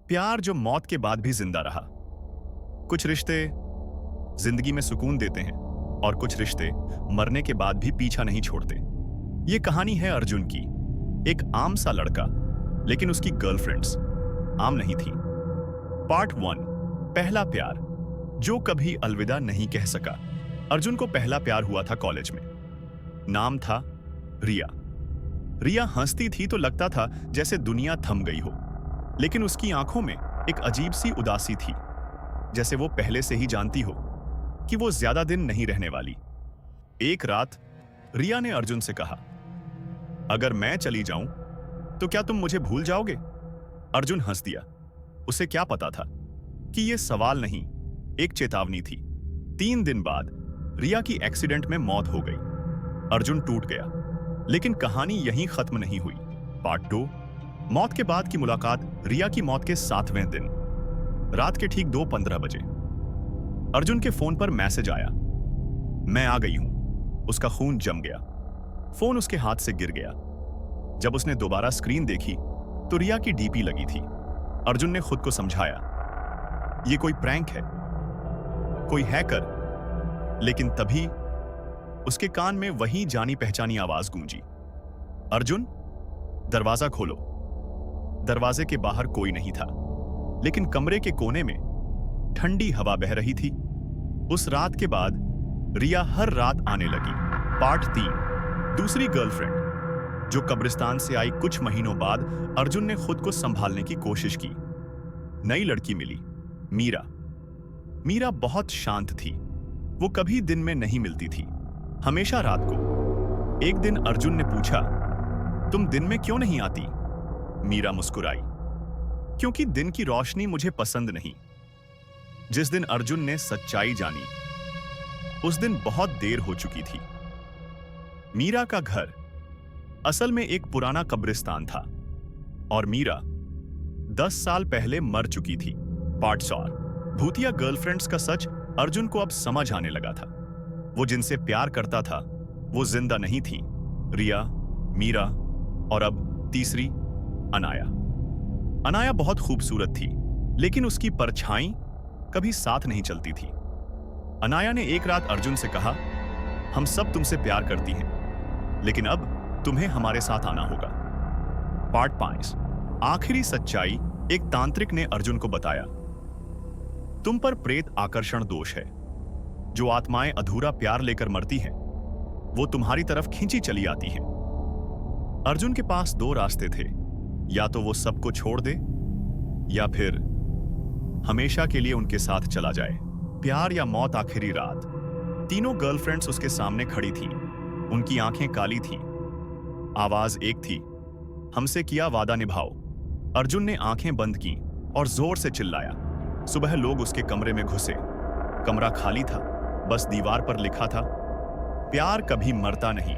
प्यार जो मौत के बाद भी जिंदा रहा। कुछ रिश्ते जिंदगी में सुकून देते हैं और कुछ रिश्ते मरने के बाद भी पीछा नहीं छोड़ते। ये कहानी है अर्जुन की, एक आम सा लड़का, लेकिन उसकी गर्लफ्रेंड्स आम नहीं थी। पार्ट 1, पहला प्यार जो कभी अलविदा नहीं कह सका। अर्जुन को पहला प्यार हुआ था कॉलेज में। नाम था रिया। रिया हंसती थी तो लगता था जैसे दुनिया थम गई हो, लेकिन उसकी आंखों में एक अजीब सी उदासी थी, जैसे वो पहले से ही जानती हो कि वो ज्यादा दिन नहीं रहने वाली। एक रात रिया ने अर्जुन से कहा, अगर मैं चली जाऊं तो क्या तुम मुझे भूल जाओगे? अर्जुन हंस दिया। उसे क्या पता था कि यह सवाल नहीं, एक चेतावनी थी। 3 दिन बाद रिया की एक्सीडेंट में मौत हो गई। अर्जुन टूट गया, लेकिन कहानी यहीं खत्म नहीं हुई। पार्ट 2, मौत के बाद की मुलाकात। रिया की मौत के 7वें दिन रात के ठीक 2:15 बजे अर्जुन के फोन पर मैसेज आया, मैं आ गई हूं। उसका खून जम गया। फोन उसके हाथ से गिर गया। जब उसने दोबारा स्क्रीन देखी तो रिया की डीपी लगी थी। अर्जुन ने खुद को समझाया, यह कोई प्रैंक है, कोई हैकर। लेकिन तभी उसके कान में वही जानी पहचानी आवाज गूंजी, अर्जुन दरवाजा खोलो। दरवाजे के बाहर कोई नहीं था, लेकिन कमरे के कोने में ठंडी हवा बह रही थी। उस रात के बाद रिया हर रात आने लगी। पार्ट 3, दूसरी गर्लफ्रेंड जो कब्रिस्तान से आई। कुछ महीनों बाद अर्जुन ने खुद को संभालने की कोशिश की। नई लड़की मिली, मीरा। मीरा बहुत शांत थी। वो कभी दिन में नहीं मिलती थी, हमेशा रात को। एक दिन अर्जुन ने पूछा, तुम दिन में क्यों नहीं आती? मीरा मुस्कुराई, क्योंकि दिन की रोशनी मुझे पसंद नहीं। जिस दिन अर्जुन ने सच्चाई जानी, उस दिन बहुत देर हो चुकी थी। मीरा का घर असल में एक पुराना कब्रिस्तान था और मीरा 10 साल पहले मर चुकी थी। पार्ट 4, भूतिया गर्लफ्रेंड्स का सच। अर्जुन को अब समझ आने लगा था, वो जिनसे प्यार करता था वो जिंदा नहीं थी। रिया, मीरा और अब तीसरी अनाया। अनाया बहुत खूबसूरत थी, लेकिन उसकी परछाई कभी साथ नहीं चलती थी। अनाया ने एक रात अर्जुन से कहा, हम सब तुमसे प्यार करती हैं, लेकिन अब तुम्हें हमारे साथ आना होगा। पार्ट 5, आखिरी सच्चाई। एक तांत्रिक ने अर्जुन को बताया, तुम पर प्रेत आकर्षण दोष है। जो आत्माएं अधूरा प्यार लेकर मरती हैं, वो तुम्हारी तरफ खींची चली आती हैं। अर्जुन के पास 2 रास्ते थे, या तो वो सबको छोड़ दे या फिर हमेशा के लिए उनके साथ चला जाए। प्यार या मौत। आखिरी रात तीनों गर्लफ्रेंड्स उसके सामने खड़ी थीं। उनकी आंखें काली थीं। आवाज एक थी, हमसे किया वादा निभाओ। अर्जुन ने आंखें बंद की और जोर से चिल्लाया। सुबह लोग उसके कमरे में घुसे। कमरा खाली था, बस दीवार पर लिखा था, प्यार कभी मरता नहीं।